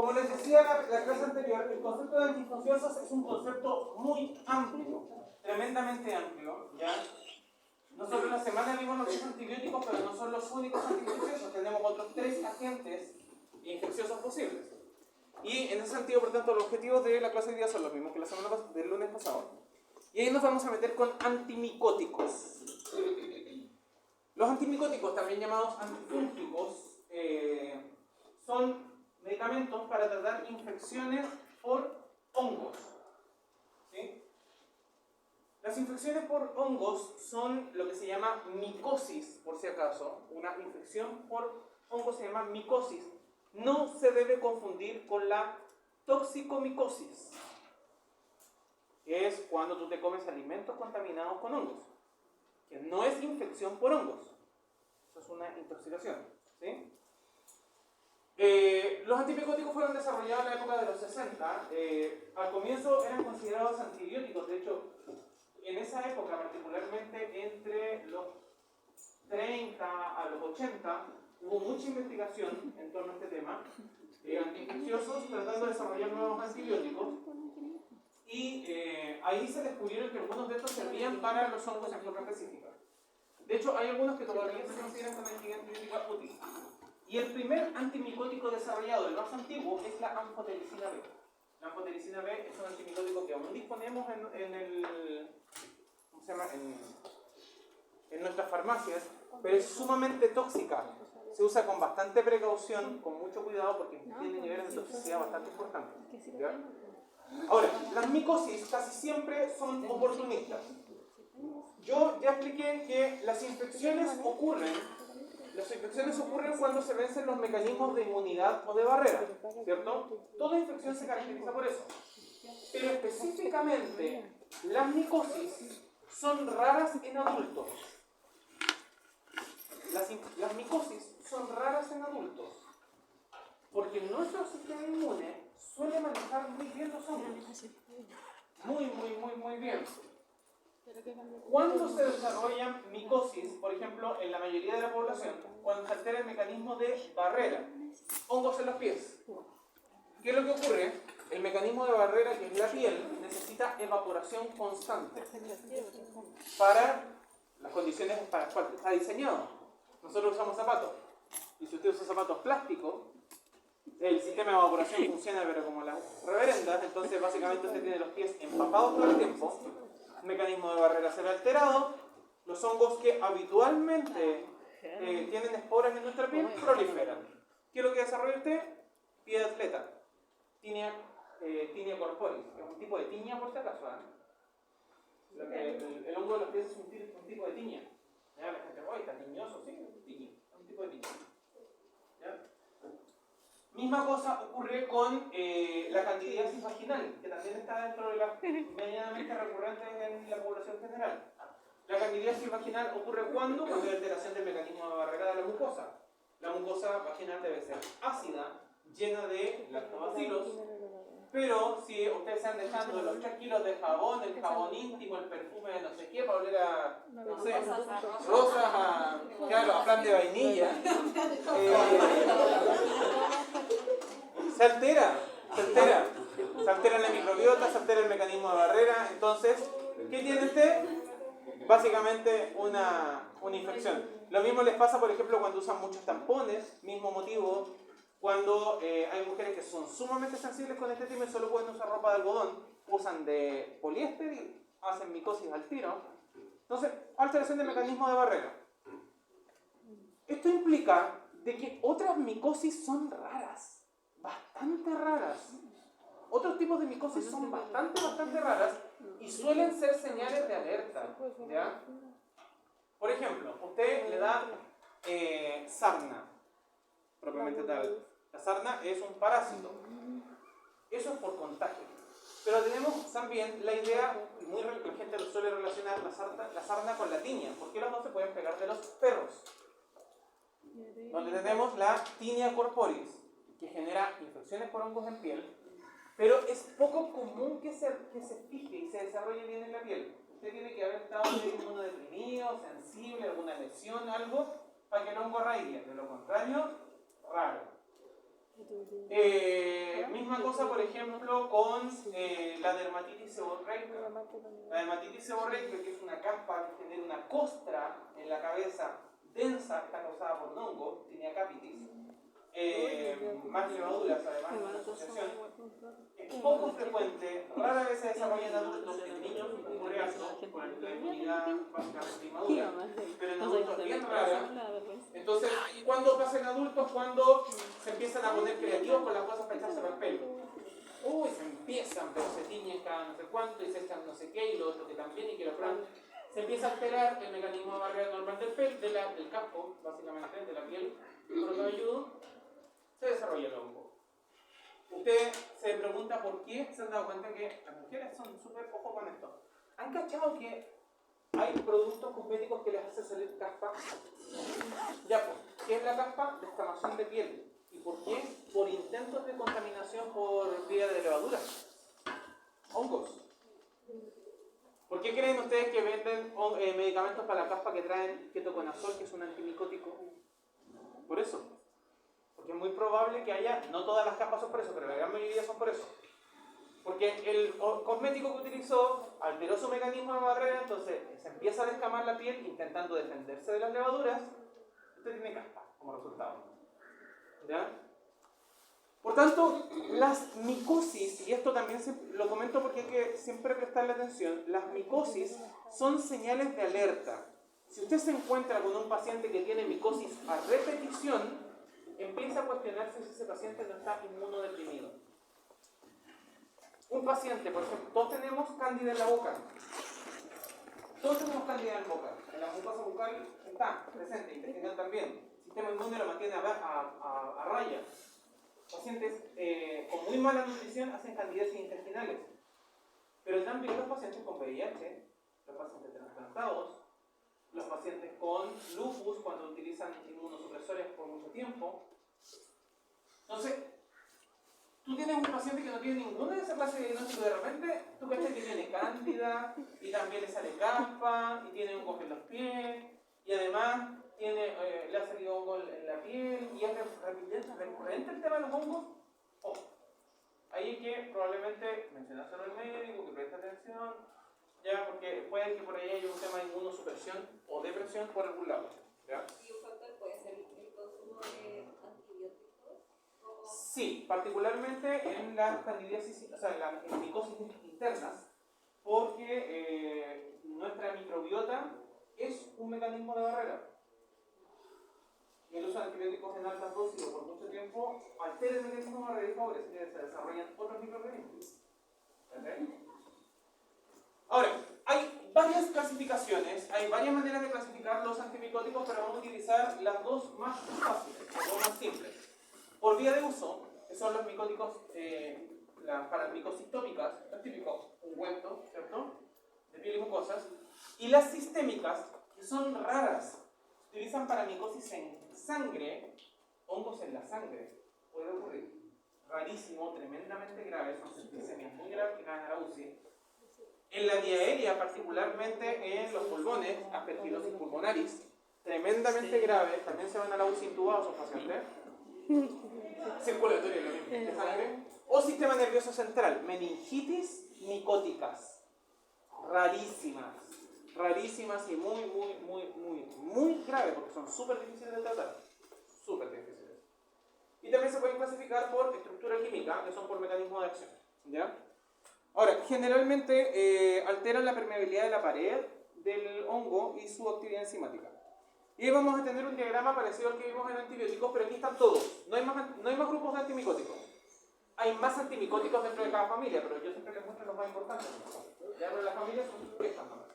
Como les decía la clase anterior, el concepto de antiinfecciosos es un concepto muy amplio, tremendamente amplio, ¿ya? Nosotros la semana vimos los antibióticos, pero no son los únicos antiinfecciosos, tenemos otros 3 agentes infecciosos posibles. Y en ese sentido, por tanto, los objetivos de la clase de hoy día son los mismos que la semana del lunes pasado. Y ahí nos vamos a meter con antimicóticos. Los antimicóticos, también llamados antifúngicos, son medicamentos para tratar infecciones por hongos. ¿Sí? Las infecciones por hongos son lo que se llama micosis, por si acaso. Una infección por hongos se llama micosis. No se debe confundir con la toxicomicosis, que es cuando tú te comes alimentos contaminados con hongos, que no es infección por hongos. Eso es una intoxicación. ¿Sí? Los antimicóticos fueron desarrollados en la época de los 60. Al comienzo eran considerados antibióticos. De hecho, en esa época, particularmente entre los 30 a los 80, hubo mucha investigación en torno a este tema, antiinfecciosos tratando de desarrollar nuevos antibióticos, y ahí se descubrieron que algunos de estos servían para los hongos en forma específica. De hecho, hay algunos que todavía se consideran como antibiótica útil. Y el primer antimicótico desarrollado, el más antiguo, es la anfotericina B. La anfotericina B es un antimicótico que aún disponemos en nuestras farmacias, pero es sumamente tóxica. Se usa con bastante precaución, con mucho cuidado, porque tiene niveles de toxicidad bastante importantes. ¿Ya? Ahora, las micosis casi siempre son oportunistas. Yo ya expliqué que las infecciones ocurren cuando se vencen los mecanismos de inmunidad o de barrera, ¿cierto? Toda infección se caracteriza por eso. Pero específicamente, las micosis son raras en adultos. Las micosis son raras en adultos, porque nuestro sistema inmune suele manejar muy bien los hongos. Muy bien. ¿Cuándo se desarrollan micosis, por ejemplo, en la mayoría de la población? Cuando se altera el mecanismo de barrera. Hongos en los pies. ¿Qué es lo que ocurre? El mecanismo de barrera, que es la piel, necesita evaporación constante para las condiciones para las cuales está diseñado. Nosotros usamos zapatos, y si usted usa zapatos plásticos, el sistema de evaporación funciona pero como las reverendas. Entonces básicamente usted tiene los pies empapados todo el tiempo, el mecanismo de barrera se ve alterado, los hongos que habitualmente tienen esporas en nuestra piel proliferan. ¿Qué es lo que desarrolla usted? Pie de atleta, tinea corporis, que es un tipo de tiña por si acaso. El hongo de los pies es un tipo de tiña. ¿Ya? La gente, está tiñoso, sí, tiña, es un tipo de tiña. ¿Ya? Misma cosa ocurre con la candidiasis vaginal, que también está dentro de las medianamente recurrentes en la población general. La candidiasis vaginal ocurre cuando hay alteración del mecanismo de barrera de la mucosa. La mucosa vaginal debe ser ácida, llena de lactobacilos, pero si ustedes se han dejando los 3 kilos de jabón, el jabón íntimo, el perfume de no sé qué, para oler a, no sé, rosas, a plan de vainilla, se altera la microbiota, se altera el mecanismo de barrera. Entonces, ¿qué tiene usted? Básicamente una infección. Lo mismo les pasa, por ejemplo, cuando usan muchos tampones, mismo motivo. Cuando hay mujeres que son sumamente sensibles con este tema y solo pueden usar ropa de algodón, usan de poliéster y hacen micosis al tiro. Entonces, alteración del mecanismo de barrera. Esto implica de que otras micosis son raras, bastante raras. Otros tipos de micosis son bastante raras y suelen ser señales de alerta. ¿Ya? Por ejemplo, usted le da sarna, propiamente tal. La sarna es un parásito. Eso es por contagio. Pero tenemos también la idea, y la gente lo suele relacionar la sarna con la tiña, porque los dos se pueden pegar de los perros. Donde tenemos la tinea corporis, que genera infecciones por hongos en piel, pero es poco común que se fije y se desarrolle bien en la piel. Usted tiene que haber estado inmunodeprimido, sensible, alguna lesión, algo, para que el hongo arraigue. De lo contrario, raro. Misma cosa, por ejemplo, con la dermatitis seborreica. La dermatitis seborreica, que es una caspa que genera una costra en la cabeza densa, está causada por un hongo, tinea capitis, más levaduras además de la asociación. Es poco frecuente, rara vez se desarrolla en adultos, en niños ocurre alto, con la inmunidad básicamente inmadura, pero en adultos bien rara. Entonces, ¿cuándo pasa en adultos? Cuando se empiezan a poner creativos con las cosas para echarse para el pelo. Uy, se empiezan, pero se tiñen cada no sé cuánto y se echan no sé qué y lo otro que también y que lo otro. Se empieza a alterar el mecanismo de barrera normal del pelo, del casco, básicamente, de la piel, por el cabelludo, se desarrolla el hongo. Usted se pregunta por qué, se han dado cuenta que las mujeres son súper ojo con esto. ¿Han cachado que hay productos cosméticos que les hace salir caspa? Ya pues, ¿qué es la caspa? Descamación de piel. ¿Y por qué? Por intentos de contaminación por vía de levaduras. Hongos. ¿Por qué creen ustedes que venden medicamentos para la caspa que traen ketoconazol, que es un antimicótico? Por eso. Porque es muy probable que haya, no todas las caspas son por eso, pero la gran mayoría son por eso. Porque el cosmético que utilizó alteró su mecanismo de barrera, entonces se empieza a descamar la piel intentando defenderse de las levaduras. Usted tiene caspa como resultado. ¿Ya? Por tanto, las micosis, y esto también lo comento porque hay que siempre prestarle atención, las micosis son señales de alerta. Si usted se encuentra con un paciente que tiene micosis a repetición, empieza a cuestionarse si ese paciente no está inmunodeprimido. Un paciente, por ejemplo, todos tenemos cándida en la boca. Todos tenemos cándida en la boca. En la mucosa bucal está presente, intestinal también. El sistema inmune lo mantiene a raya. Pacientes con muy mala nutrición hacen candidiasis intestinales. Pero también los pacientes con VIH, los pacientes trasplantados, los pacientes con lupus cuando utilizan inmunosupresores por mucho tiempo. Entonces, tú tienes un paciente que no tiene ninguna de esas clases de diagnóstico, de repente tú crees que tiene cándida y también le sale caspa y tiene hongos en los pies y además le ha salido hongo en la piel y es recurrente el tema de los hongos. Ahí hay que probablemente mencionárselo al médico, que preste atención, ya, porque puede que por ahí haya un tema de inmunosupresión o depresión por algún lado. ¿Ya? ¿Y un factor puede ser el consumo de antibióticos? Sí, particularmente en las candidiasis, o sea, en las micosis internas, porque nuestra microbiota es un mecanismo de barrera. Y el uso de antibióticos en altas dosis o por mucho tiempo altera el mecanismo de barrera y favorece que se desarrollen otros microorganismos. ¿Okay? Ahora, hay varias clasificaciones, hay varias maneras de clasificar los antimicóticos, pero vamos a utilizar las dos más fáciles, las dos más simples. Por vía de uso, que son los micóticos, las paramicosis tópicas, los típicos ungüentos, ¿cierto? De piel y mucosas, y las sistémicas, que son raras, se utilizan para micosis en sangre, hongos en la sangre, puede ocurrir. Rarísimo, tremendamente grave, son septicemias muy graves que caen a la UCI. En la vía aérea, particularmente en los pulmones, aspergilosis pulmonaris, tremendamente grave, también se van a la UCI intubados esos pacientes. Circulatorio, lo mismo, de sangre. O sistema nervioso central, meningitis micóticas, rarísimas y muy graves, porque son súper difíciles de tratar, súper difíciles. Y también se pueden clasificar por estructura química, que son por mecanismo de acción, ¿ya? Ahora, generalmente alteran la permeabilidad de la pared del hongo y su actividad enzimática. Y ahí vamos a tener un diagrama parecido al que vimos en antibióticos, pero aquí están todos. No hay más grupos de antimicóticos. Hay más antimicóticos dentro de cada familia, pero yo siempre les muestro los más importantes. Ya, pero las familias son estas nomás.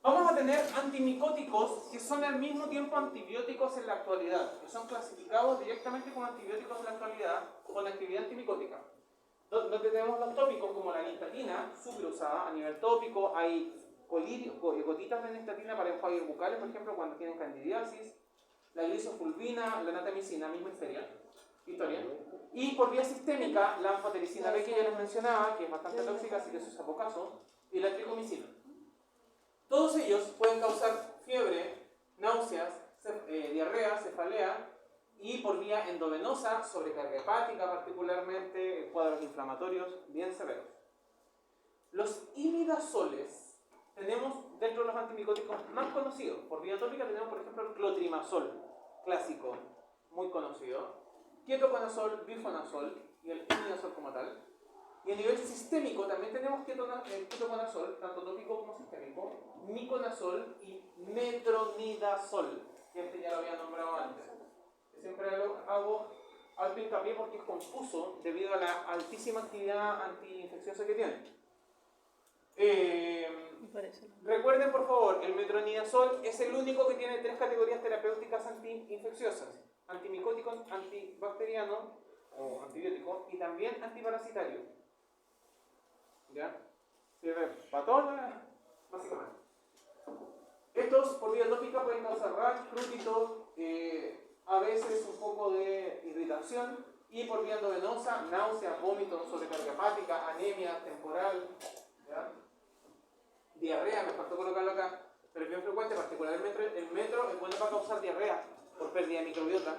Vamos a tener antimicóticos que son al mismo tiempo antibióticos en la actualidad, que son clasificados directamente como antibióticos en la actualidad con actividad antimicótica. Donde tenemos los tópicos como la nistatina, súper usada a nivel tópico, hay gotitas de nistatina para enjuagues bucales, por ejemplo, cuando tienen candidiasis, la glisofulvina, la natamicina, misma historia. Y por vía sistémica, la anfotericina B que ya les mencionaba, que es bastante tóxica, así que eso es poco caso, y la tricomicina. Todos ellos pueden causar fiebre, náuseas, diarrea, cefalea y por vía endovenosa, sobrecarga hepática particularmente, cuadros inflamatorios bien severos. Los imidazoles tenemos dentro de los antimicóticos más conocidos. Por vía tópica tenemos, por ejemplo, el clotrimazol, clásico, muy conocido, ketoconazol, bifonazol y el imidazol como tal. Y a nivel sistémico también tenemos ketoconazol, tanto tópico como sistémico, miconazol y metronidazol, que este ya lo había nombrado antes. Siempre hago alto hincapié porque es confuso debido a la altísima actividad antiinfecciosa que tiene. Recuerden por favor, el metronidazol es el único que tiene 3 categorías terapéuticas antiinfecciosas: antimicótico, antibacteriano o antibiótico y también antiparasitario. ¿Ya? Sirve para todas, básicamente. Estos por vía tópica pueden causar rash, prurito, a veces un poco de irritación, y por vía endovenosa, náuseas, vómitos, sobrecarga hepática, anemia temporal, ¿ya? Diarrea, me faltó colocarlo acá, pero es bien frecuente, particularmente el metro es bueno para causar diarrea por pérdida de microbiota.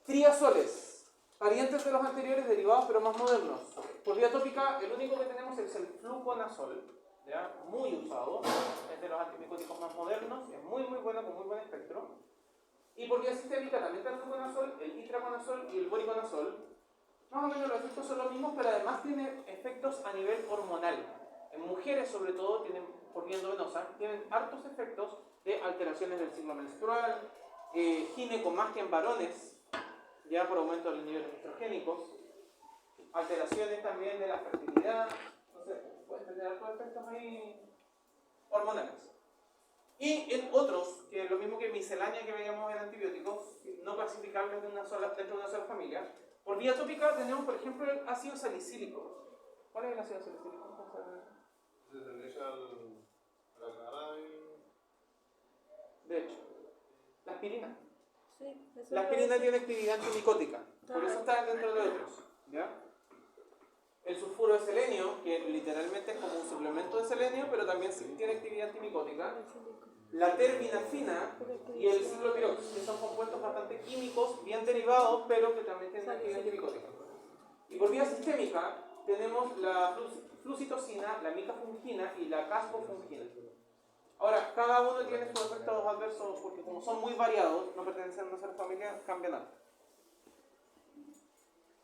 Triazoles, parientes de los anteriores, derivados pero más modernos. Por vía tópica, el único que tenemos es el fluconazol, ¿ya? Muy usado, es de los antimicóticos más modernos, es muy bueno, con muy buen espectro. Y por vía sistémica también está el fluconazol, el itraconazol y el voriconazol. Más o menos los efectos son los mismos, pero además tiene efectos a nivel hormonal. En mujeres, sobre todo, por vía endovenosa, tienen hartos efectos de alteraciones del ciclo menstrual, ginecomastia en varones, ya por aumento de los niveles estrogénicos, alteraciones también de la fertilidad, entonces pueden tener hartos efectos ahí hormonales. Y en otros, que es lo mismo que miscelánea que veíamos en antibióticos, no clasificables dentro de una sola familia, por vía tópica tenemos, por ejemplo, el ácido salicílico. ¿Cuál es el ácido salicílico? Se le echa a la cara y... De hecho, la aspirina. Sí, eso La lo aspirina decía. tiene actividad antimicótica, por eso está dentro de otros. ¿Ya? El sulfuro de selenio, que literalmente es como un suplemento de selenio, pero también tiene actividad antimicótica. La terbinafina y el ciclopirox, que son compuestos bastante químicos, bien derivados, pero que también tienen actividad antimicótica. Y por vía sistémica tenemos la flucitocina, la micafungina y la caspofungina. Ahora, cada uno tiene sus efectos adversos porque como son muy variados, no pertenecen a una sola familia, cambian algo.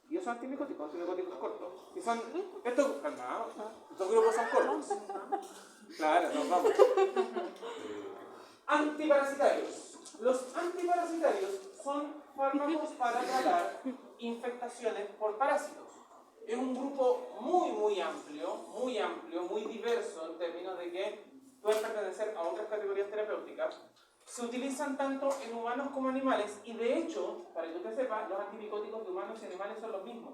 Y esos antimicóticos cortos. Y son, estos grupos son cortos. Claro, nos vamos. Antiparasitarios. Los antiparasitarios son fármacos para tratar infectaciones por parásitos. Es un grupo muy amplio, muy diverso en términos de que pueden pertenecer a otras categorías terapéuticas. Se utilizan tanto en humanos como animales y de hecho, para que usted sepa, los antimicóticos de humanos y animales son los mismos.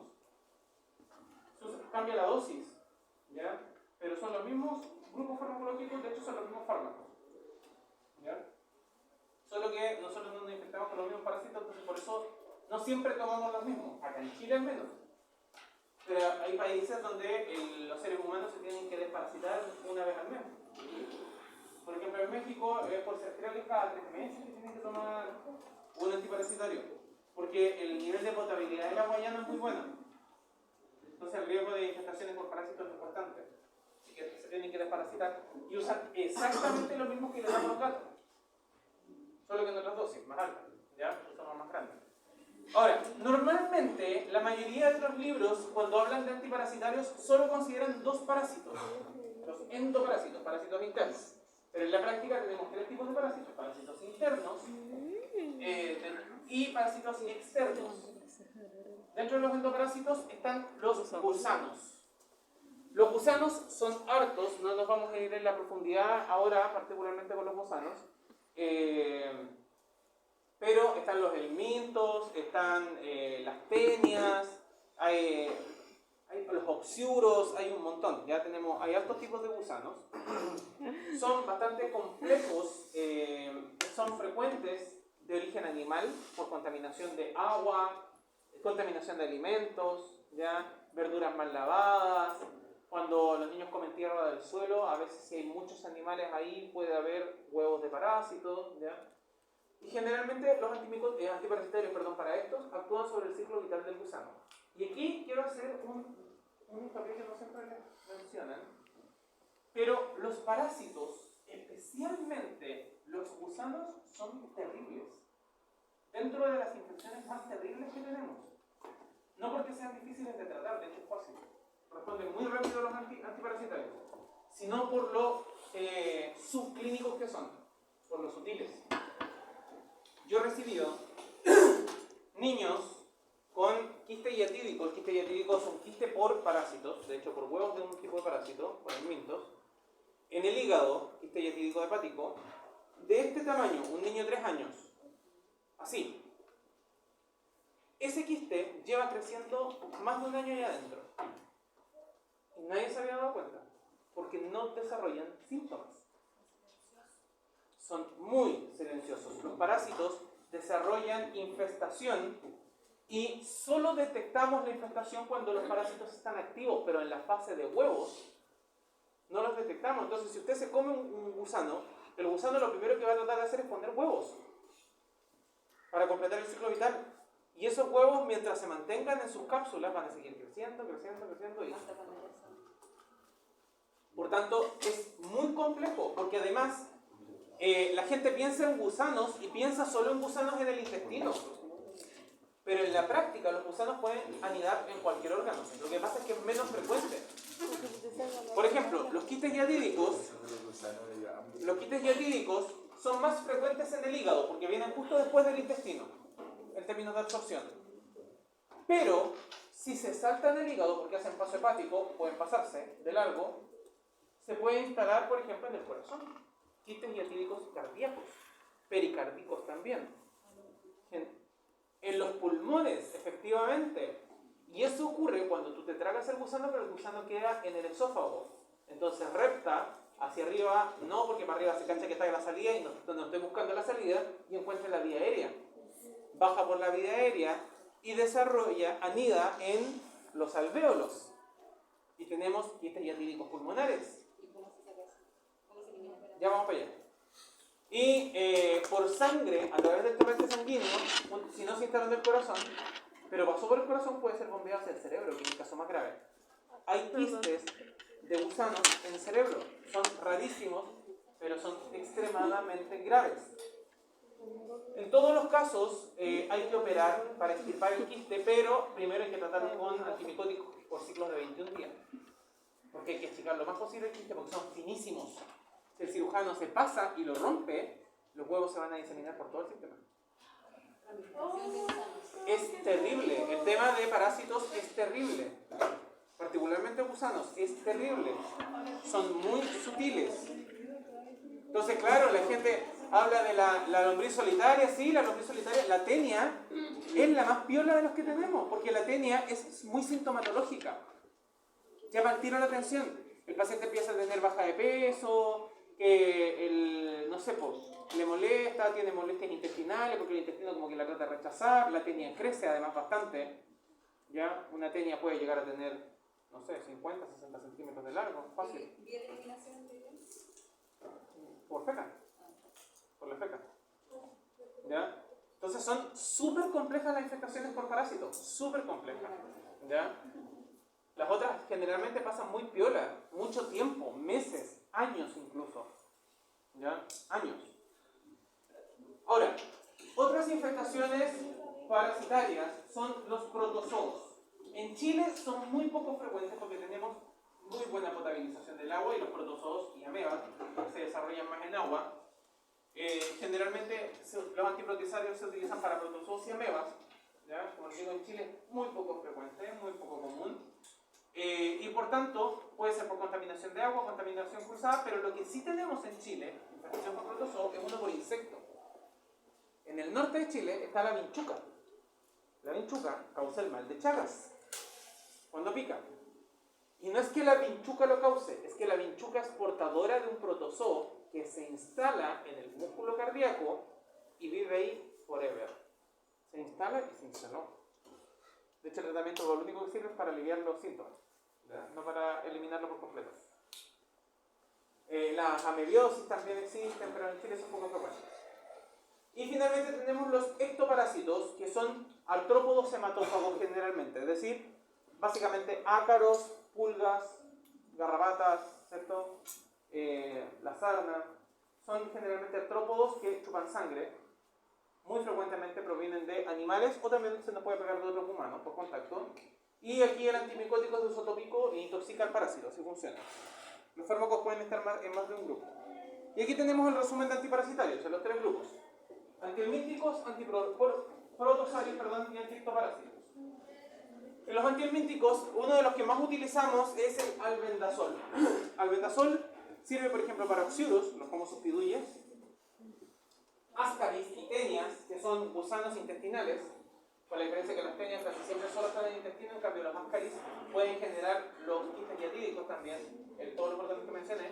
Cambia la dosis, ¿ya? Pero son los mismos grupos farmacológicos, de hecho son los mismos fármacos, ¿ya? Solo que nosotros no nos infectamos con los mismos parásitos, entonces por eso no siempre tomamos los mismos, acá en Chile al menos. Pero hay países donde los seres humanos se tienen que desparasitar una vez al mes. Por ejemplo, en México, creo que es cada 3 meses que tienen que tomar un antiparasitario, porque el nivel de potabilidad del agua ya no es muy bueno. Entonces el riesgo de infestaciones por parásitos es importante. Así que se tienen que desparasitar y usan exactamente lo mismo que le dan a los gatos. Solo que en otras dosis, más altas, ¿ya? Son más grandes. Ahora, normalmente la mayoría de los libros, cuando hablan de antiparasitarios, solo consideran 2 parásitos. Los endoparásitos, parásitos internos. Pero en la práctica tenemos 3 tipos de parásitos: parásitos internos y parásitos externos. Dentro de los endoparásitos están los gusanos. Los gusanos son hartos, no nos vamos a ir en la profundidad ahora, particularmente con los gusanos. Pero están los helmintos, están las tenias, hay los oxiuros, hay un montón. Ya hay hartos tipos de gusanos. Son bastante complejos, son frecuentes de origen animal por contaminación de agua, contaminación de alimentos, ¿ya? Verduras mal lavadas. Cuando los niños comen tierra del suelo, a veces si hay muchos animales ahí puede haber huevos de parásitos, ¿ya? Y generalmente los antiparasitarios para estos actúan sobre el ciclo vital del gusano. Y aquí quiero hacer un papel que no siempre les mencionan, pero los parásitos, especialmente los gusanos, son terribles. Dentro de las infecciones más terribles que tenemos. No porque sean difíciles de tratar, de hecho es fácil. Responden muy rápido los antiparasitarios, sino por lo subclínicos que son, por los sutiles. Yo he recibido niños con quiste hiatídico. El quiste hiatídico es un quiste por parásitos, de hecho por huevos de un tipo de parásito, por helmintos, en el hígado, quiste hiatídico hepático, de este tamaño, un niño de 3 años, así. Ese quiste lleva creciendo más de un año allá adentro. Y nadie se había dado cuenta, porque no desarrollan síntomas. Son muy silenciosos. Los parásitos desarrollan infestación y solo detectamos la infestación cuando los parásitos están activos, pero en la fase de huevos no los detectamos. Entonces, si usted se come un gusano, el gusano lo primero que va a tratar de hacer es poner huevos para completar el ciclo vital. Y esos huevos, mientras se mantengan en sus cápsulas, van a seguir creciendo y por tanto, es muy complejo, porque además la gente piensa en gusanos y piensa solo en gusanos en el intestino. Pero en la práctica los gusanos pueden anidar en cualquier órgano. Lo que pasa es que es menos frecuente. Por ejemplo, los quistes hiatídicos son más frecuentes en el hígado, porque vienen justo después del intestino, en términos de absorción. Pero, si se saltan el hígado porque hacen paso hepático, pueden pasarse de largo, se puede instalar, por ejemplo, en el corazón. Quistes hiatídicos cardíacos, pericárdicos también. En los pulmones, efectivamente. Y eso ocurre cuando tú te tragas el gusano, pero el gusano queda en el esófago. Entonces repta hacia arriba, no porque para arriba se cacha que está en la salida y no estoy buscando la salida, y encuentra la vía aérea. Baja por la vía aérea y anida en los alvéolos. Y tenemos quistes hiatídicos pulmonares. Ya vamos para allá. Y por sangre, a través del torrente sanguíneo, si no se instaló en el corazón, pero pasó por el corazón, puede ser bombeado hacia el cerebro, que es el caso más grave. Hay quistes de gusanos en el cerebro. Son rarísimos, pero son extremadamente graves. En todos los casos hay que operar para extirpar el quiste, pero primero hay que tratarlo con antimicóticos por ciclos de 21 días. Porque hay que achicar lo más posible el quiste porque son finísimos. Si el cirujano se pasa y lo rompe, los huevos se van a diseminar por todo el sistema. Es terrible. El tema de parásitos es terrible. Particularmente gusanos, es terrible. Son muy sutiles. Entonces, claro, la gente habla de la lombriz solitaria. Sí, la lombriz solitaria, la tenia, es la más piola de los que tenemos, porque la tenia es muy sintomatológica. Llama al tiro la atención. El paciente empieza a tener baja de peso, que le molesta, tiene molestias intestinales, porque el intestino como que la trata de rechazar. La tenia crece además bastante. ¿Ya? Una tenia puede llegar a tener, 50, 60 centímetros de largo, fácil. ¿Vía de eliminación de ellos? Por feca. Por la feca. ¿Ya? Entonces son súper complejas las infestaciones por parásitos. Súper complejas. ¿Ya? Las otras generalmente pasan muy piola. Mucho tiempo. Meses. Años incluso. ¿Ya? Años. Ahora, otras infestaciones parasitarias son los protozoos. En Chile son muy poco frecuentes porque tenemos muy buena potabilización del agua y los protozoos y amebas se desarrollan más en agua. Generalmente los antiprotisarios se utilizan para protozoos y amebas. ¿Ya? Como les digo, en Chile es muy poco frecuente, muy poco común. Y por tanto puede ser por contaminación de agua, contaminación cruzada, pero lo que sí tenemos en Chile, infestación por protozoo, es uno por insecto. En el norte de Chile está la vinchuca. La vinchuca causa el mal de Chagas cuando pica. Y no es que la vinchuca lo cause, es que la vinchuca es portadora de un protozoo que se instala en el músculo cardíaco y vive ahí forever. Se instala y se instaló. De hecho, el tratamiento lo único que sirve es para aliviar los síntomas, no para eliminarlo por completo. Las amebiosis también existen, pero en Chile son poco frecuentes. Y finalmente tenemos los ectoparásitos, que son artrópodos hematófagos generalmente, es decir, básicamente ácaros, pulgas, garrapatas, ¿cierto? La sarna, son generalmente artrópodos que chupan sangre, muy frecuentemente provienen de animales o también se nos puede pegar de otros humanos por contacto. Y aquí el antimicótico es de uso tópico e intoxica al parásito, así funciona. Los fármacos pueden estar en más de un grupo. Y aquí tenemos el resumen de antiparasitarios en los tres grupos: antihelmínticos, antiprotosarios, y antiectoparásitos. En los antihelmínticos, uno de los que más utilizamos es el albendazol. Albendazol sirve, por ejemplo, para oxiurus, los famosos piduyes, ascaris y tenias, que son gusanos intestinales, con la diferencia que las tenias casi siempre solo están en el intestino, en cambio los ascaris pueden generar los quistes diatídicos también, todos los órganos que mencioné.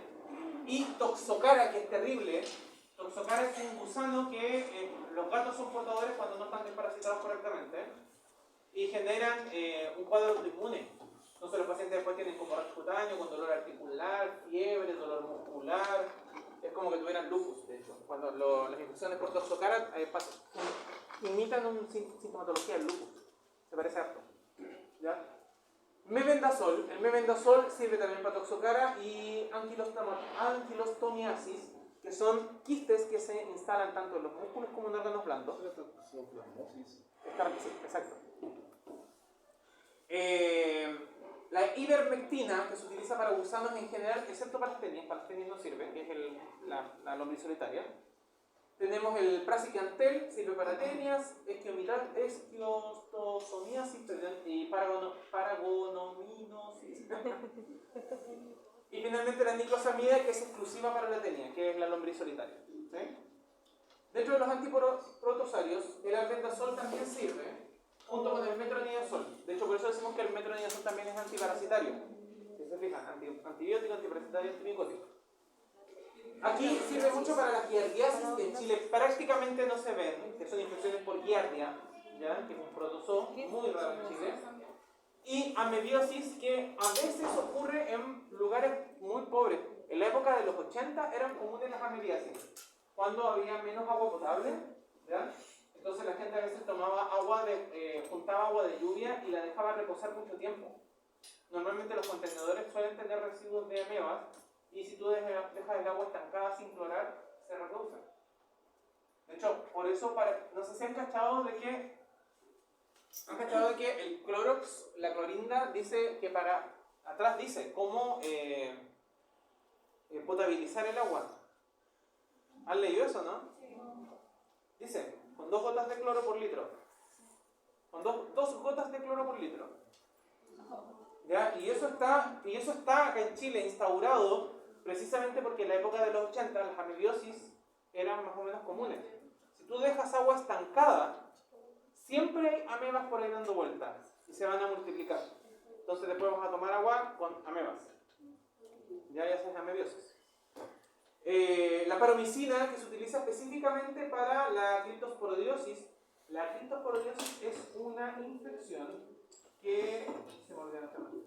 Y toxocara, que es terrible. Toxocara es un gusano que los gatos son portadores cuando no están desparasitados correctamente y generan un cuadro autoinmune. Entonces los pacientes después tienen como rash cutáneo, con dolor articular, fiebre, dolor muscular. Es como que tuvieran lupus, de hecho. Cuando las infecciones por toxocara imitan una sintomatología del lupus. Se parece harto. ¿Ya? Mebendazol. El mebendazol sirve también para toxocara y anquilostomiasis, que son quistes que se instalan tanto en los músculos como en órganos blandos. Exacto. La ivermectina, que se utiliza para gusanos en general, excepto para las tenias no sirve, que es la lombriz solitaria. Tenemos el praziquantel, sirve para tenias, esquiostosomiasis y paragonominosis. Y finalmente la niclosamida, que es exclusiva para la tenia, que es la lombriz solitaria. ¿Sí? Dentro de los antiprotosarios, el albendazol también sirve, junto con el metronidazol. De hecho, por eso decimos que el metronidazol también es antiparasitario. Si se fijan, antibiótico, antiparasitario, antimicótico. Aquí sirve mucho para la giardiasis, que en Chile prácticamente no se ven, que son infecciones por giardia, ¿ya? Que es un protozoo muy raro en Chile. Y amebiosis, que a veces ocurre en lugares muy pobres. En la época de los 80 eran comunes las amebiasis, cuando había menos agua potable, ¿ya? Entonces la gente a veces tomaba juntaba agua de lluvia y la dejaba reposar mucho tiempo. Normalmente los contenedores suelen tener residuos de amebas y si tú dejas el agua estancada sin clorar, se reproduce. De hecho, por eso, no sé si han cachado de que el Clorox, la clorinda, dice que atrás dice cómo potabilizar el agua. ¿Han leído eso, no? Dice, con 2 gotas de cloro por litro. Con 2 gotas de cloro por litro. ¿Ya? Y eso está acá en Chile instaurado precisamente porque en la época de los 80 las amebiosis eran más o menos comunes. Si tú dejas agua estancada, siempre hay amebas por ahí dando vueltas y se van a multiplicar. Entonces después vas a tomar agua con amebas. Ya es amebiosis. La paromicina, que se utiliza específicamente para la criptosporidiosis. La criptosporidiosis es una infección que... Se me olvidó este nombre.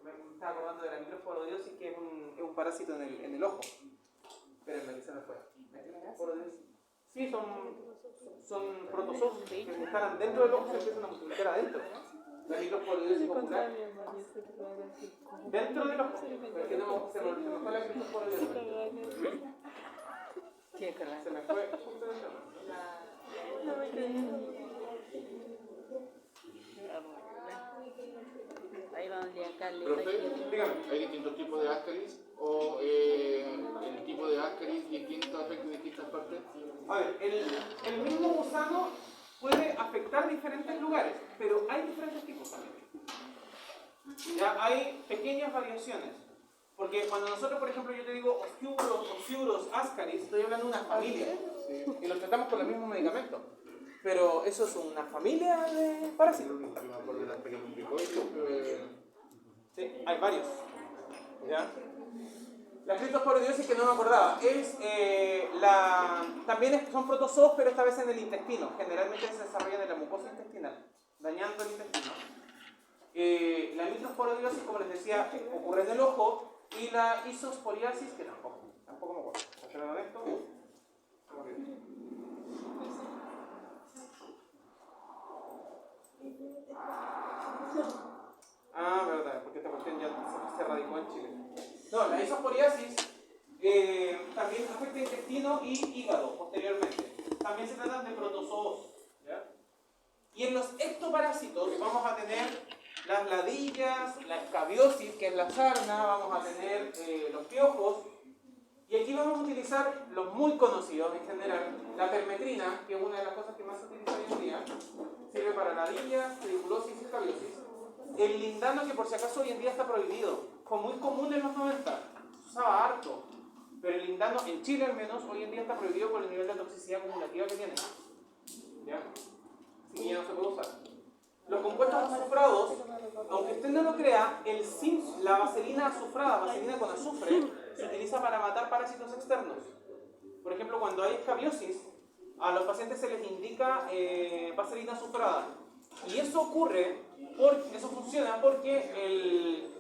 Me estaba acordando de la microsporidiosis, que es un parásito en el ojo. Espérenme, que se me fue. ¿La criptosporidiosis? Sí, son protozoos que se instalan dentro del ojo y se empiezan a multiplicar adentro. La microsporidiosis popular. Dentro del ojo. Porque no se me fue la criptosporidiosis. Se me fue justo dentro. Profe, dígame, ¿hay distintos tipos de ascaris o el tipo de ascaris distinto afecta en distintas partes? A ver, el mismo gusano puede afectar diferentes lugares, pero hay diferentes tipos también. Ya hay pequeñas variaciones. Porque cuando nosotros, por ejemplo, yo te digo oxiuros, ascaris, estoy hablando de una familia. Sí. Y los tratamos con el mismo medicamento. Pero eso es una familia de parásitos. Sí, hay varios. ¿Ya? La criptosporidiosis, que no me acordaba, también son protozoos, pero esta vez en el intestino. Generalmente se desarrollan en la mucosa intestinal, dañando el intestino. La microsporidiosis, como les decía, ocurre en el ojo. Y la isosporiasis, que tampoco me acuerdo. ¿Está esto? Ah, verdad, porque esta cuestión ya se radicó en Chile. No, la isosporiasis también afecta intestino y hígado posteriormente. También se tratan de protozoos. ¿Ya? Y en los ectoparásitos vamos a tener las ladillas, la escabiosis, que es la sarna, vamos a tener los piojos. Y aquí vamos a utilizar los muy conocidos en general. La permetrina, que es una de las cosas que más se utiliza hoy en día, sirve para ladillas, pediculosis y escabiosis. El lindano, que por si acaso hoy en día está prohibido, fue muy común en los 90, se usaba harto. Pero el lindano, en Chile al menos, hoy en día está prohibido por el nivel de toxicidad acumulativa que tiene. ¿Ya? Así que ya no se puede usar. Los compuestos azufrados, aunque usted no lo crea, la vaselina azufrada, vaselina con azufre, se utiliza para matar parásitos externos. Por ejemplo, cuando hay escabiosis, a los pacientes se les indica vaselina azufrada. Y eso eso funciona porque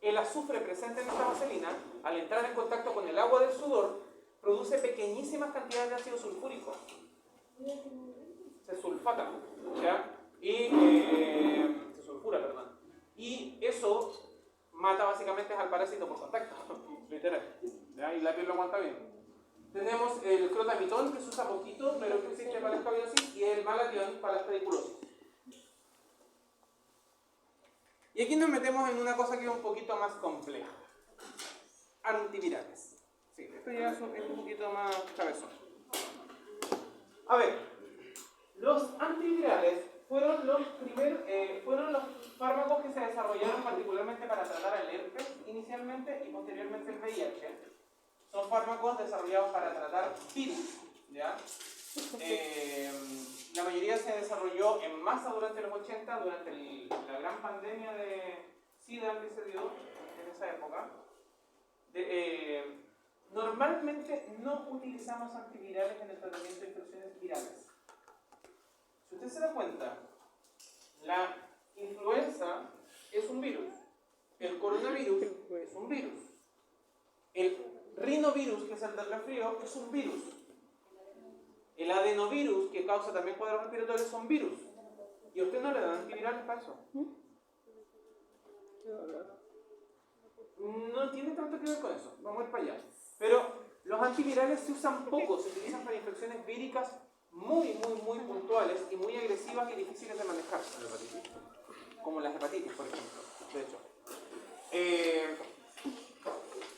el azufre presente en esta vaselina, al entrar en contacto con el agua del sudor, produce pequeñísimas cantidades de ácido sulfúrico. Se sulfata, ¿ya? Se sulfura, perdón. Y eso mata básicamente al parásito por contacto, literal. ¿Ya? Y la piel lo aguanta bien. Tenemos el clotamitol, que se usa poquito, pero que existe para la escabiosis, y el malatión para la pediculosis. Y aquí nos metemos en una cosa que es un poquito más compleja. Antivirales. Sí, esto ya es un poquito más cabezón. A ver, los antivirales fueron los fármacos que se desarrollaron particularmente para tratar el herpes inicialmente y posteriormente el VIH. Son fármacos desarrollados para tratar virus, ¿ya? La mayoría se desarrolló en masa durante los 80, durante la gran pandemia de SIDA que se dio en esa época. Normalmente no utilizamos antivirales en el tratamiento de infecciones virales. Si usted se da cuenta, la influenza es un virus, el coronavirus es un virus, el rinovirus, que es el del resfrío, es un virus. El adenovirus, que causa también cuadros respiratorios, son virus. ¿Y a usted no le dan antivirales para eso? No tiene tanto que ver con eso. Vamos a ir para allá. Pero los antivirales se usan poco, se utilizan para infecciones víricas muy puntuales y muy agresivas y difíciles de manejar. Como las hepatitis, por ejemplo. De hecho.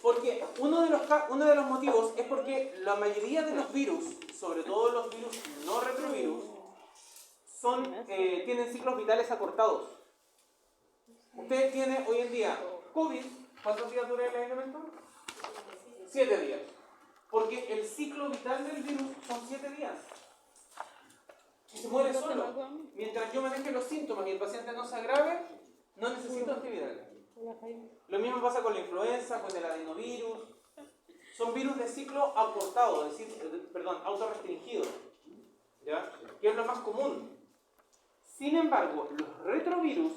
Porque uno de los motivos es porque la mayoría de los virus, sobre todo los virus no retrovirus, tienen ciclos vitales acortados. Usted tiene hoy en día COVID, ¿cuántos días dura el aislamiento? 7 días. Porque el ciclo vital del virus son 7 días. Y se muere solo. Mientras yo maneje los síntomas y el paciente no se agrave, no necesito antivirales. Lo mismo pasa con la influenza, con el adenovirus. Son virus de ciclo acortado, autorrestringido, ¿ya? Que es lo más común. Sin embargo, los retrovirus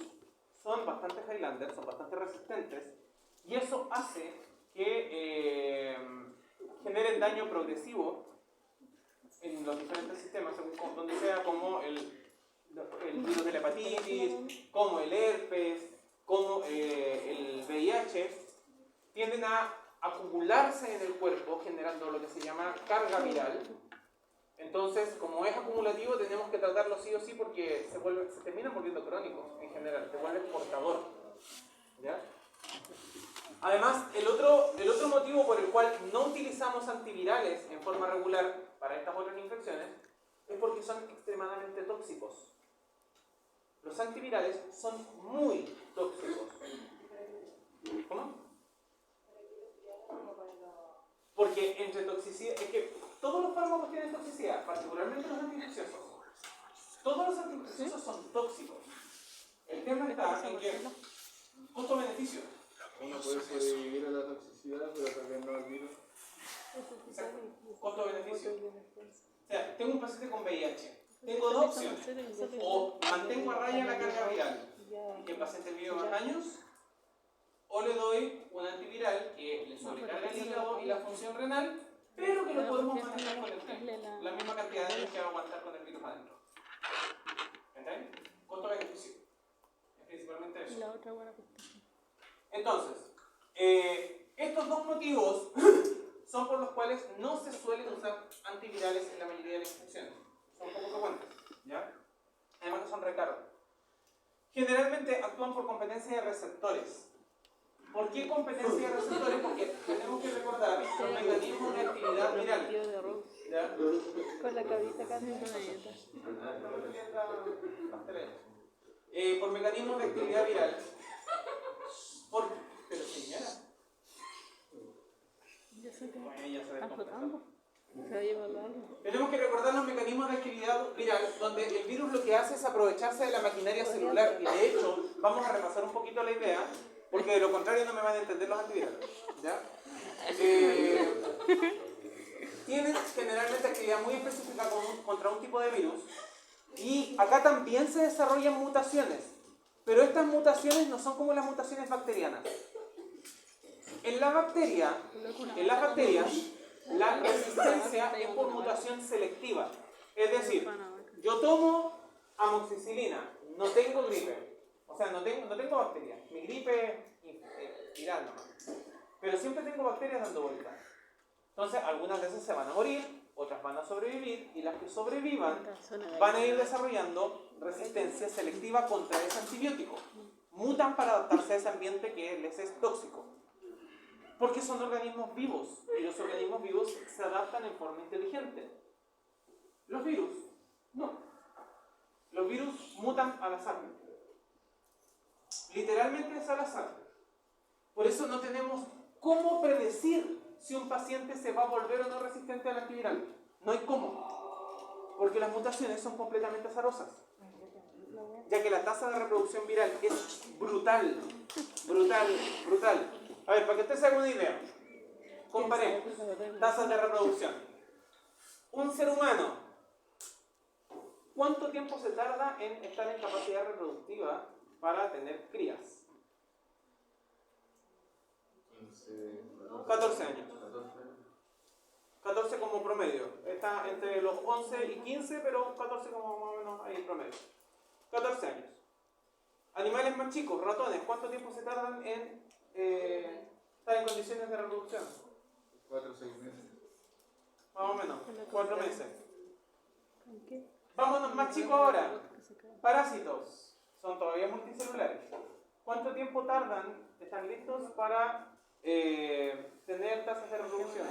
son bastante Highlander, son bastante resistentes, y eso hace que generen daño progresivo en los diferentes sistemas, donde sea, como el virus de la hepatitis, como el herpes, como el VIH, tienden a acumularse en el cuerpo, generando lo que se llama carga viral. Entonces, como es acumulativo, tenemos que tratarlo sí o sí, porque se terminan volviendo crónicos en general, se vuelve portador. ¿Ya? Además, el otro motivo por el cual no utilizamos antivirales en forma regular para estas otras infecciones es porque son extremadamente tóxicos. Los antivirales son muy tóxicos. ¿Cómo? Porque entre toxicidad, es que todos los fármacos tienen toxicidad, particularmente los antiinfecciosos. Todos los antiinfecciosos son tóxicos. El tema está en que costo-beneficio. Uno puede sobrevivir a la toxicidad, pero tal vez no al virus. Exacto. Costo-beneficio. O sea, tengo un paciente con VIH. Tengo dos opciones. O mantengo a raya la carga viral y que el paciente vive más años, o le doy un antiviral que le sobrecarga el hígado y la función renal, pero que lo podemos manejar con el tiempo. La misma cantidad de años que va a aguantar con el virus adentro. ¿Entendés? Costo-beneficio. Es Entonces, estos dos motivos son por los cuales no se suelen usar antivirales en la mayoría de las infecciones. Son poco frecuentes, ¿ya? Además que son recaros. Generalmente actúan por competencia de receptores. ¿Por qué competencia de receptores? Porque tenemos que recordar los mecanismos de actividad viral. ¿Ya? Con la cabrita casi una galleta. Por mecanismos de actividad viral. Pero señora. Yo sé que Bueno, ya se están ve flotando. Se va a llevar algo. Tenemos que recordar los mecanismos de actividad viral, donde el virus lo que hace es aprovecharse de la maquinaria celular. Y de hecho, vamos a repasar un poquito la idea, porque de lo contrario no me van a entender los antivirales. ¿Ya? Tienen generalmente actividad muy específica contra un tipo de virus. Y acá también se desarrollan mutaciones. Pero estas mutaciones no son como las mutaciones bacterianas. En las bacterias, la resistencia es por mutación selectiva. Es decir, yo tomo amoxicilina, no tengo gripe. O sea, no tengo bacterias. Mi gripe es viral nomás. Pero siempre tengo bacterias dando vueltas. Entonces, algunas veces se van a morir, otras van a sobrevivir, y las que sobrevivan van a ir desarrollando resistencia selectiva contra ese antibiótico. Mutan para adaptarse a ese ambiente que les es tóxico. Porque son organismos vivos, y los organismos vivos se adaptan en forma inteligente. Los virus, no. Los virus mutan al azar. Literalmente es al azar. Por eso no tenemos cómo predecir si un paciente se va a volver o no resistente al antiviral. No hay cómo. Porque las mutaciones son completamente azarosas. Ya que la tasa de reproducción viral es brutal. Brutal. A ver, para que usted se haga una idea. Comparemos tasas de reproducción. Un ser humano, ¿cuánto tiempo se tarda en estar en capacidad reproductiva para tener crías? 14 años. 14 como promedio. Está entre los 11 y 15, pero 14 como más o menos ahí promedio. 14 años. Animales más chicos, ratones, ¿cuánto tiempo se tardan en estar en condiciones de reproducción? 4 o 6 meses. Más o menos, 4 meses. Vámonos más chicos ahora. Parásitos, son todavía multicelulares. ¿Cuánto tiempo tardan, están listos para tener tasas de reproducción?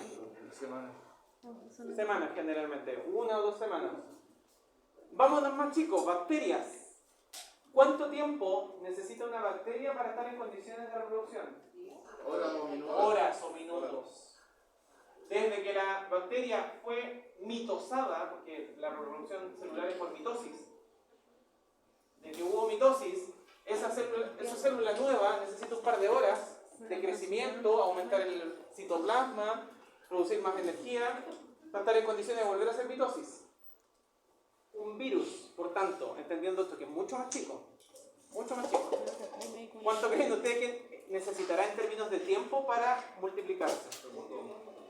Semanas generalmente, 1 o 2 semanas. Vámonos más chicos, bacterias. ¿Cuánto tiempo necesita una bacteria para estar en condiciones de reproducción? Horas o minutos. Desde que la bacteria fue mitosada, porque la reproducción celular es por mitosis, desde que hubo mitosis, esa célula nueva necesita un par de horas de crecimiento, aumentar el citoplasma, producir más energía, para estar en condiciones de volver a hacer mitosis. Un virus, por tanto, entendiendo esto que es mucho más chico, ¿cuánto creen ustedes que necesitará en términos de tiempo para multiplicarse?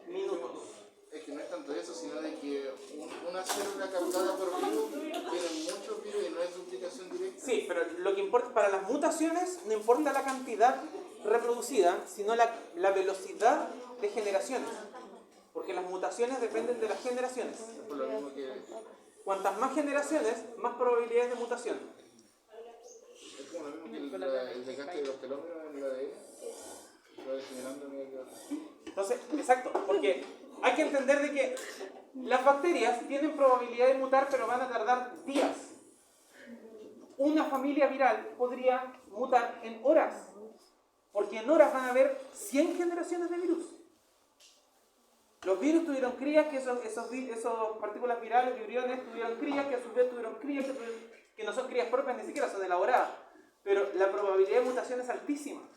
Minutos. Es que no es tanto eso, sino de que una célula captada por virus tiene muchos virus y no es duplicación directa. Sí, pero lo que importa para las mutaciones no importa la cantidad reproducida, sino la velocidad de generaciones. Porque las mutaciones dependen de las generaciones. Es por lo mismo que... Cuantas más generaciones, más probabilidades de mutación. Es como lo mismo que el desgaste de los telómeros en el ADN. Se va degenerando en el... Entonces, exacto, porque hay que entender de que las bacterias tienen probabilidad de mutar, pero van a tardar días. Una familia viral podría mutar en horas, porque en horas van a haber 100 generaciones de virus. Los virus tuvieron crías, que esos partículas virales, vibriones, tuvieron crías, que a su vez tuvieron crías, que no son crías propias, ni siquiera son elaboradas. Pero la probabilidad de mutación es altísima.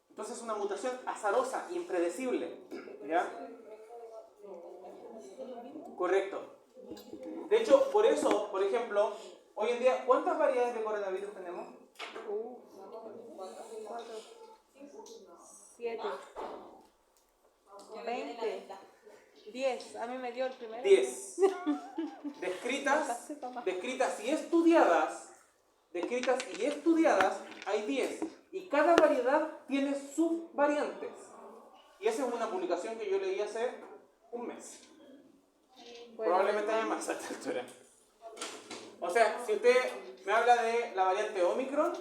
Entonces es una mutación azarosa, impredecible. ¿Ya? Correcto. De hecho, por eso, por ejemplo, hoy en día, ¿cuántas variedades de coronavirus tenemos? 4, 7, 20, 10. A mí me dio el primero. 10. Descritas y estudiadas descritas y estudiadas hay 10. Y cada variedad tiene subvariantes. Y esa es una publicación que yo leí hace un mes. Probablemente haya más a esta altura. O sea, si usted me habla de la variante Omicron,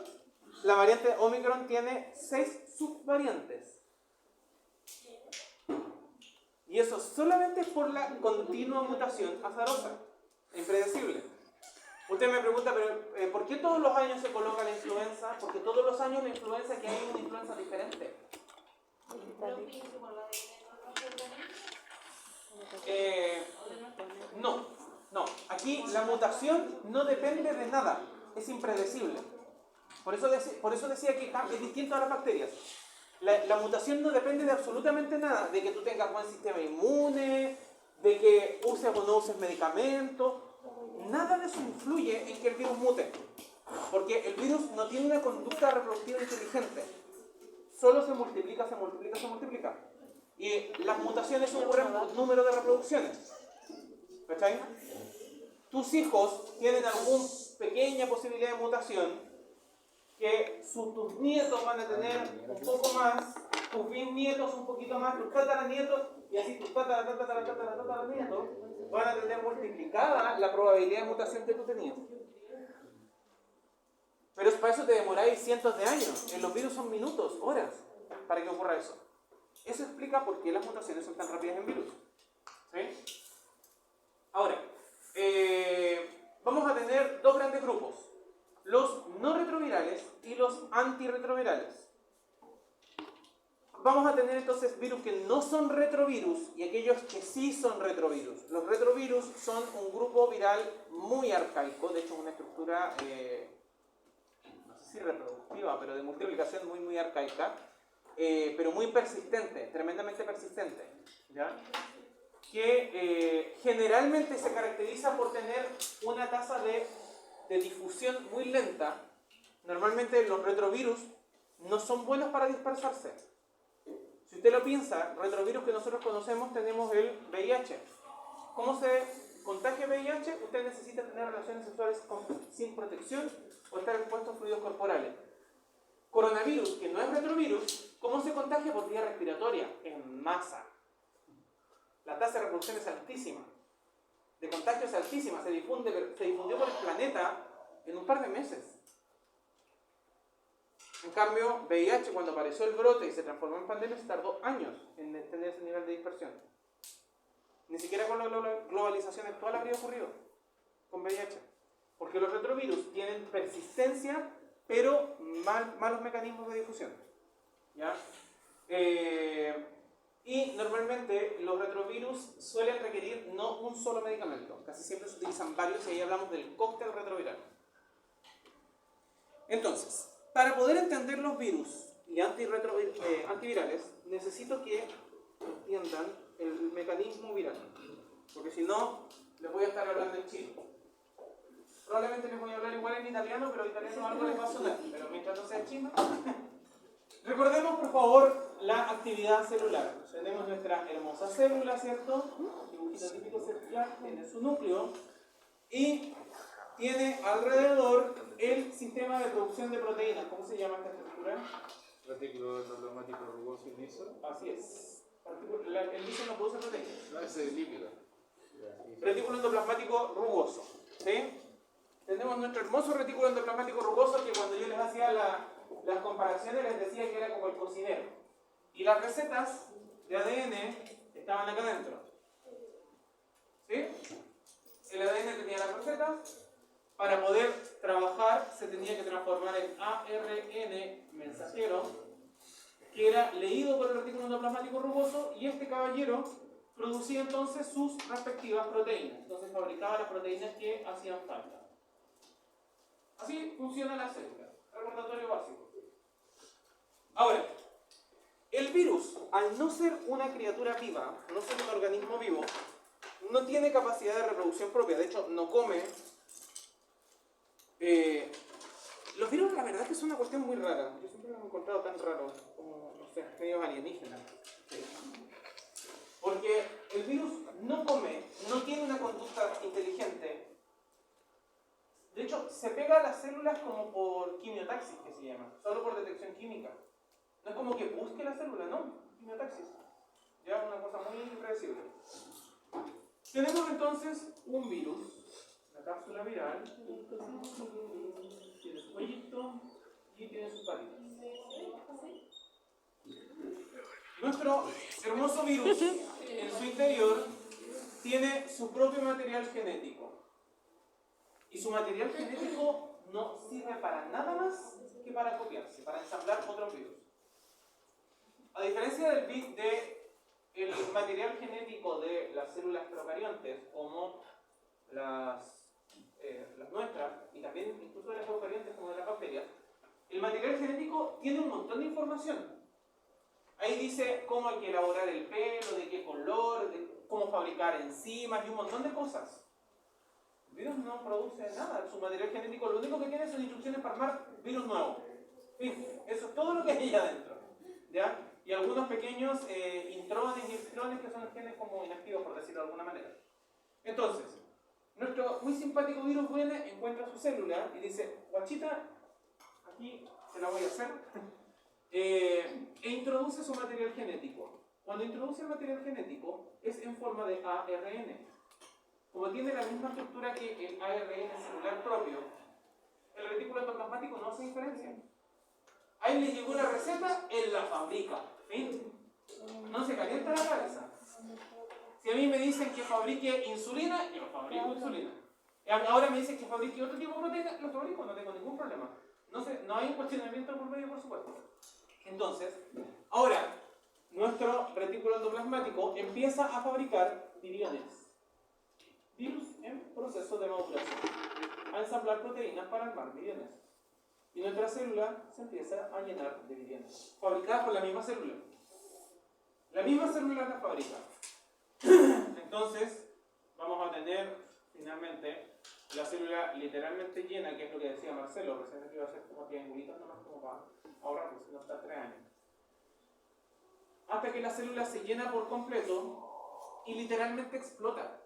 la variante Omicron tiene 6 subvariantes. Y eso solamente por la continua mutación azarosa, impredecible. Usted me pregunta, pero ¿por qué todos los años se coloca la influenza? Porque todos los años la influenza, que hay una influenza diferente. No. Aquí la mutación no depende de nada, es impredecible. Por eso decía que es distinto a las bacterias. La mutación no depende de absolutamente nada, de que tú tengas buen sistema inmune, de que uses o no uses medicamentos. Nada de eso influye en que el virus mute, porque el virus no tiene una conducta reproductiva inteligente. Solo se multiplica. Y las mutaciones ocurren por número de reproducciones. ¿Cachai? Tus hijos tienen alguna pequeña posibilidad de mutación, que tus nietos van a tener un poco más, tus bisnietos un poquito más, tus tataranietos, y así tus tataranietos van a tener multiplicada la probabilidad de mutación que tú tenías. Pero para eso te demoráis cientos de años. En los virus son minutos, horas, para que ocurra eso. Eso explica por qué las mutaciones son tan rápidas en virus. ¿Sí? Ahora, vamos a tener dos grandes grupos. Los no retrovirales y los antirretrovirales. Vamos a tener entonces virus que no son retrovirus y aquellos que sí son retrovirus. Los retrovirus son un grupo viral muy arcaico, de hecho una estructura, no sé si reproductiva, pero de multiplicación muy arcaica, pero muy persistente, tremendamente persistente, ¿ya? Que generalmente se caracteriza por tener una tasa de difusión muy lenta. Normalmente los retrovirus no son buenos para dispersarse. Si usted lo piensa, retrovirus que nosotros conocemos, tenemos el VIH. ¿Cómo se contagia VIH? Usted necesita tener relaciones sexuales sin protección o estar expuesto a fluidos corporales. Coronavirus, que no es retrovirus, ¿cómo se contagia? Por vía respiratoria, en masa. La tasa de reproducción es altísima. De contagio es altísima, se difundió por el planeta en un par de meses. En cambio, VIH, cuando apareció el brote y se transformó en pandemia, se tardó años en tener ese nivel de dispersión. Ni siquiera con la globalización actual habría ocurrido con VIH. Porque los retrovirus tienen persistencia, pero malos mecanismos de difusión. ¿Ya? Y normalmente los retrovirus suelen requerir no un solo medicamento, casi siempre se utilizan varios y ahí hablamos del cóctel retroviral. Entonces, para poder entender los virus y antivirales, necesito que entiendan el mecanismo viral, porque si no, les voy a estar hablando en chino. Probablemente les voy a hablar igual en italiano, pero en italiano algo les va a sonar, pero mientras no sea chino. Recordemos, por favor, la actividad celular. Tenemos nuestra hermosa célula, ¿cierto? Dibujito típico celular, tiene su núcleo y tiene alrededor el sistema de producción de proteínas. ¿Cómo se llama esta estructura? Retículo endoplasmático rugoso y liso. Así es. El liso no produce proteínas. No, ese es lípido. Retículo endoplasmático rugoso. ¿Sí? Tenemos nuestro hermoso retículo endoplasmático rugoso que cuando yo les hacía las comparaciones les decía que era como el cocinero. Y las recetas de ADN estaban acá adentro. ¿Sí? El ADN tenía las recetas. Para poder trabajar se tenía que transformar en ARN mensajero, que era leído por el retículo endoplasmático rugoso, y este caballero producía entonces sus respectivas proteínas. Entonces fabricaba las proteínas que hacían falta. Así funciona la célula. Recordatorio básico. Ahora, el virus, al no ser una criatura viva, no ser un organismo vivo, no tiene capacidad de reproducción propia. De hecho, no come. Los virus, la verdad, que es una cuestión muy rara. Yo siempre los he encontrado tan raros como, no sé, medios alienígenas. Porque el virus no come, no tiene una conducta inteligente. De hecho, hecho, se pega a las células como por quimiotaxis, que se llama, solo por detección química. No es como que busque la célula, no, quimiotaxis. Ya una cosa muy impredecible. Tenemos entonces un virus, la cápsula viral, tiene su cuellito y tiene sus patitas. Nuestro hermoso virus en su interior tiene su propio material genético. Y su material genético no sirve para nada más que para copiarse, para ensamblar otros virus. A diferencia del material genético de las células procariontes, como las nuestras, y también incluso de las eucariontes, como de las bacterias, el material genético tiene un montón de información. Ahí dice cómo hay que elaborar el pelo, de qué color, de cómo fabricar enzimas y un montón de cosas. El virus no produce nada, su material genético lo único que tiene son instrucciones para armar virus nuevo. En fin, eso es todo lo que hay allá adentro. ¿Ya? Y algunos pequeños intrones y extrones que son los genes como inactivos, por decirlo de alguna manera. Entonces, nuestro muy simpático virus viene, encuentra su célula y dice, guachita, aquí se la voy a hacer. E introduce su material genético. Cuando introduce el material genético es en forma de ARN. Como tiene la misma estructura que el ARN celular propio, el retículo endoplasmático no hace diferencia. Ahí le llegó la receta, él la fabrica. ¿Fin? No se calienta la cabeza. Si a mí me dicen que fabrique insulina, yo fabrico insulina. Ahora me dicen que fabrique otro tipo de proteína, lo fabrico, no tengo ningún problema. No hay un cuestionamiento por medio, por supuesto. Entonces, ahora, nuestro retículo endoplasmático empieza a fabricar viriones. Virus en proceso de maduración. A ensamblar proteínas para armar viriones. Y nuestra célula se empieza a llenar de viriones. Fabricadas por la misma célula. La misma célula la fabrica. Entonces, vamos a tener finalmente la célula literalmente llena, que es lo que decía Marcelo, recién que iba a hacer como triangulitos nomás como para ahorrar, porque si no está 3 años. Hasta que la célula se llena por completo y literalmente explota.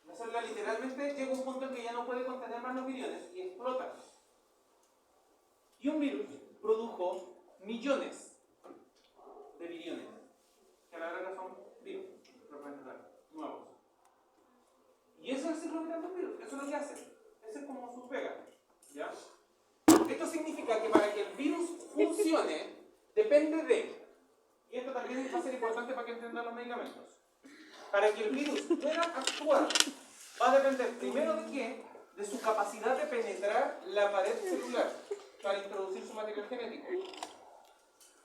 La célula literalmente llega a un punto en que ya no puede contener más los viriones y explota. Y un virus produjo millones de viriones, que a la larga son virus, nuevos. Y eso es el ciclo vital de un virus, eso es lo que hace. Ese es como su pega. ¿Ya? Esto significa que para que el virus funcione, depende de, y esto también va a ser importante para que entiendan los medicamentos, para que el virus pueda actuar, va a depender primero de qué, de su capacidad de penetrar la pared celular para introducir su material genético.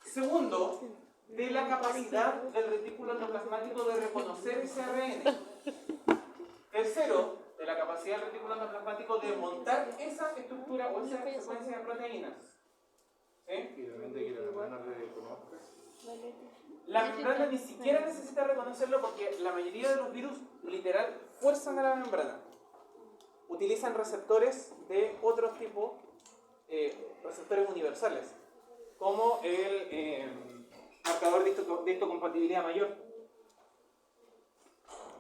Segundo, de la capacidad del retículo endoplasmático de reconocer ese ARN. Tercero, de la capacidad del retículo endoplasmático de montar esa estructura o esa secuencia de proteínas. ¿Sí? Y depende de que la membrana reconozca. La membrana ni siquiera necesita reconocerlo porque la mayoría de los virus literal fuerzan a la membrana. Utilizan receptores de otros tipos, receptores universales, como el marcador de histocompatibilidad mayor.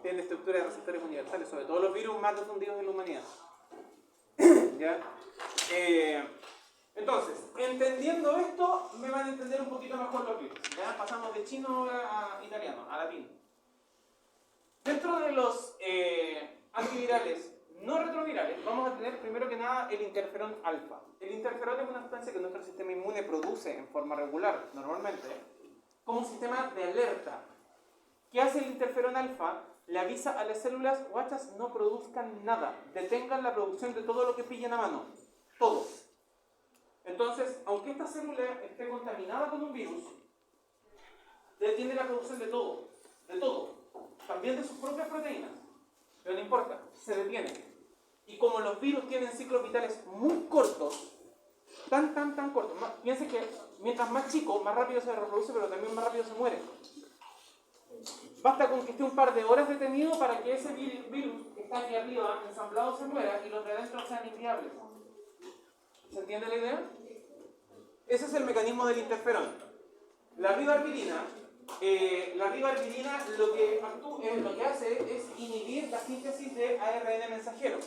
Tienen estructura de receptores universales, sobre todo los virus más difundidos en la humanidad. ¿Ya? Entonces, entendiendo esto, me van a entender un poquito mejor los virus. ¿Ya? Pasamos de chino a italiano, a latín. Dentro de los antivirales no retrovirales, vamos a tener primero que nada el interferón alfa. El interferón es una sustancia que nuestro sistema inmune produce en forma regular, normalmente, como un sistema de alerta. ¿Qué hace el interferón alfa? Le avisa a las células, guachas, no produzcan nada, detengan la producción de todo lo que pillen a mano, todo. Entonces, aunque esta célula esté contaminada con un virus, detiene la producción de todo, también de sus propias proteínas, pero no importa, se detiene. Y como los virus tienen ciclos vitales muy cortos, tan cortos, piensen que mientras más chico, más rápido se reproduce, pero también más rápido se muere. Basta con que esté un par de horas detenido para que ese virus que está aquí arriba, ensamblado, se muera y los de adentro sean inviables. ¿Se entiende la idea? Ese es el mecanismo del interferón. La ribavirina lo que hace es inhibir la síntesis de ARN mensajero.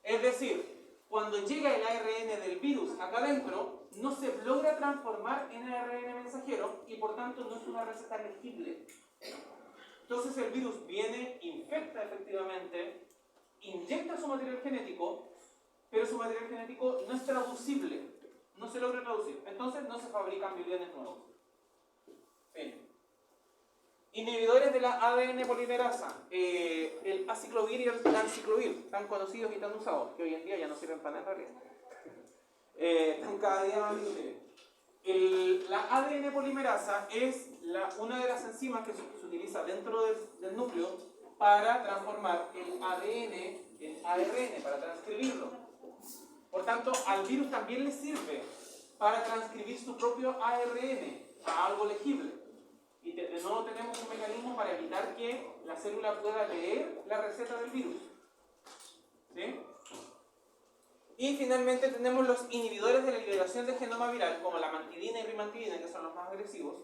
Es decir, cuando llega el ARN del virus acá adentro, no se logra transformar en ARN mensajero y por tanto no es una receta legible. Entonces el virus viene, infecta efectivamente, inyecta su material genético, pero su material genético no es traducible, no se logra traducir. Entonces no se fabrican viriones nuevos. Fin. Inhibidores de la ADN polimerasa, el aciclovir y el anciclovir, tan conocidos y tan usados, que hoy en día ya no sirven para nada en realidad. Están cada día más útiles. La ADN polimerasa es una de las enzimas que se utiliza dentro del núcleo para transformar el ADN en ARN, para transcribirlo. Por tanto, al virus también le sirve para transcribir su propio ARN a algo legible. Y de nuevo tenemos un mecanismo para evitar que la célula pueda leer la receta del virus. ¿Sí? Y finalmente tenemos los inhibidores de la liberación del genoma viral, como la mantidina y rimantidina, que son los más agresivos,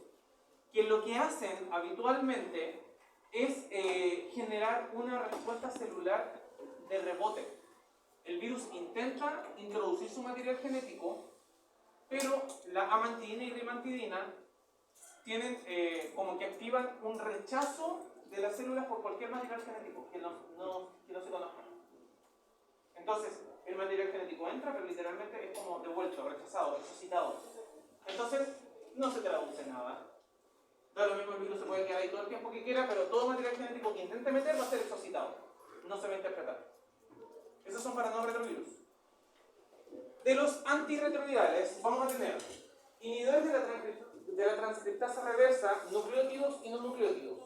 que lo que hacen habitualmente es generar una respuesta celular de rebote. El virus intenta introducir su material genético, pero la amantidina y rimantidina tienen como que activan un rechazo de las células por cualquier material genético que no se conozca. Entonces, el material genético entra, pero literalmente es como devuelto, rechazado, resucitado. Entonces, no se traduce nada. Da lo mismo, el virus se puede quedar ahí todo el tiempo que quiera, pero todo material genético que intente meter va a ser resucitado. No se va a interpretar. Esos son para no retrovirus. De los antirretrovirales, vamos a tener inhibidores de la transcriptasa reversa, nucleótidos y no nucleótidos.